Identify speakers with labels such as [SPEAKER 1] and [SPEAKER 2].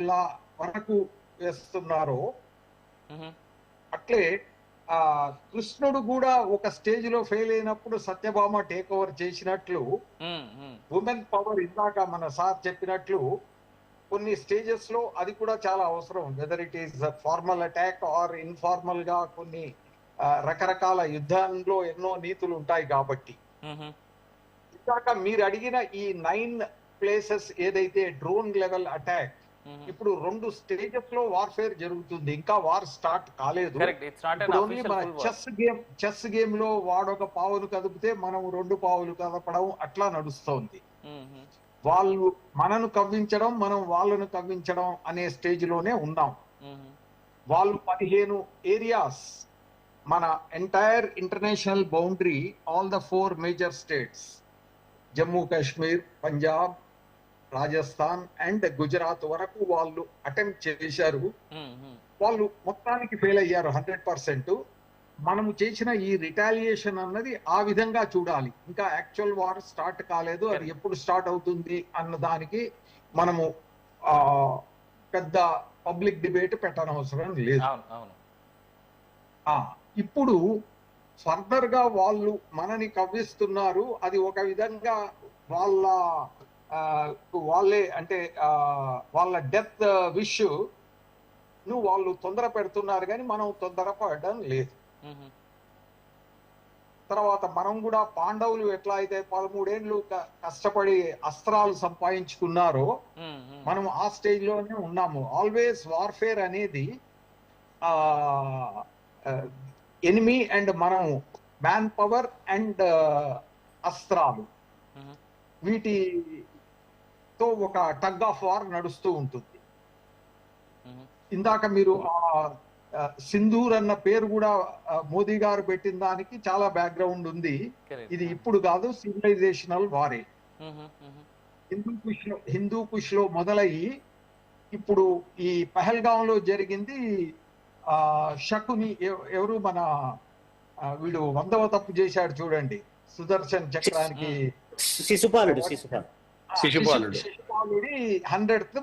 [SPEAKER 1] ఇలా వరకు వేస్తున్నారో
[SPEAKER 2] హుహు.
[SPEAKER 1] అట్లే కృష్ణుడు కూడా ఒక స్టేజ్ లో ఫెయిల్ అయినప్పుడు సత్యభామ టేక్ ఓవర్ చేసినట్లు
[SPEAKER 2] హ్మ్. హ్మ్.
[SPEAKER 1] ఉమెన్ పవర్ ఇందాక మన సార్ చెప్పినట్లు కొన్ని స్టేజెస్ లో అది కూడా చాలా అవసరం. Whether it is formal attack or informal గా కొన్ని రకరకాల యుద్ధంలో ఎన్నో నీతులు ఉంటాయి కాబట్టి.
[SPEAKER 2] హుహు.
[SPEAKER 1] ఇందాక మీరు అడిగిన ఈ 9 ప్లేసెస్ ఏదైతే డ్రోన్ లెవెల్ అటాక్,
[SPEAKER 2] హుహు.
[SPEAKER 1] ఇప్పుడు 2 స్టేజెస్ లో వార్ఫేర్ జరుగుతుంది. ఇంకా వార్ స్టార్ట్ కాలేదు.
[SPEAKER 2] కరెక్ట్. ఇట్స్ నాట్ ఎన్
[SPEAKER 1] ఇప్పుడు ఓన్లీ
[SPEAKER 2] అఫీషియల్
[SPEAKER 1] మన
[SPEAKER 2] ఫుల్ వార్.
[SPEAKER 1] చెస్ గేమ్ లో వాడొక పావును కదిపితే మనం 2 పావులు కదపడం అట్లా నడుస్తోంది.
[SPEAKER 2] హుహు.
[SPEAKER 1] వాళ్ళు మనను కవ్వించడం, మనం వాళ్ళను కవ్వించడం అనే స్టేజ్ లోనే ఉన్నాం.
[SPEAKER 2] హుహు.
[SPEAKER 1] వాళ్ళు 15 ఏరియాస్, మన entire international boundary, all the 4 major states, Jammu Kashmir, Punjab, Rajasthan and Gujarat వరకు వాళ్ళు అటెంప్ట్ చేశారు.
[SPEAKER 2] హుహు.
[SPEAKER 1] వాళ్ళు మొత్తానికి ఫెయిల్ అయ్యారు 100%. మనము చేసిన ఈ రిటాలియేషన్ అన్నది ఆ విధంగా చూడాలి. ఇంకా యాక్చువల్ వార్ స్టార్ట్ కాలేదు. అది ఎప్పుడు స్టార్ట్ అవుతుంది అన్న దానికి మనము ఆ పెద్ద పబ్లిక్ డిబేట్ పెట్టనవసరం లేదు.
[SPEAKER 2] అవును. అవును.
[SPEAKER 1] ఇప్పుడు ఫర్దర్ గా వాళ్ళు మనని కవ్విస్తున్నారు. అది ఒక విధంగా వాళ్ళ వాళ్ళే అంటే వాళ్ళ డెత్ విష్ ను వాళ్ళు తొందర పెడుతున్నారు, కానీ మనం తొందరపడడం లేదు.
[SPEAKER 2] హుహు.
[SPEAKER 1] తర్వాత మనం కూడా పాండవులు ఎట్లా అయితే 13 ఏళ్ళు కష్టపడి అస్త్రాలు సంపాదించుకున్నారో
[SPEAKER 2] హ్మ్. హ్మ్.
[SPEAKER 1] మనం ఆ స్టేజ్ లోనే ఉన్నాము. ఆల్వేస్ వార్ఫేర్ అనేది ఎనిమీ అండ్ మనం మ్యాన్ పవర్ అండ్ అస్త్రాలు,
[SPEAKER 2] హుహు.
[SPEAKER 1] వీటితో ఒక టగ్ ఆఫ్ వార్ నడుస్తూ ఉంటుంది.
[SPEAKER 2] హుహు.
[SPEAKER 1] ఇందాక మీరు సింధూర్ అన్న పేరు కూడా మోదీ గారు పెట్టిన దానికి చాలా బ్యాక్గ్రౌండ్ ఉంది.
[SPEAKER 2] కరెక్ట్.
[SPEAKER 1] ఇది ఇప్పుడు కాదు, సివిలైజేషనల్ వారే.
[SPEAKER 2] హుహు. హుహు.
[SPEAKER 1] హిందూ కుష్ లో మొదలయ్యి ఇప్పుడు ఈ పహల్గాం లో జరిగింది. షకుని ఎవరు మన వీడు 100వ తప్పు చేశాడు చూడండి, సుదర్శన్ చక్రానికి
[SPEAKER 3] శిశుపాలుడు.
[SPEAKER 1] శిశుపాలుడి 100th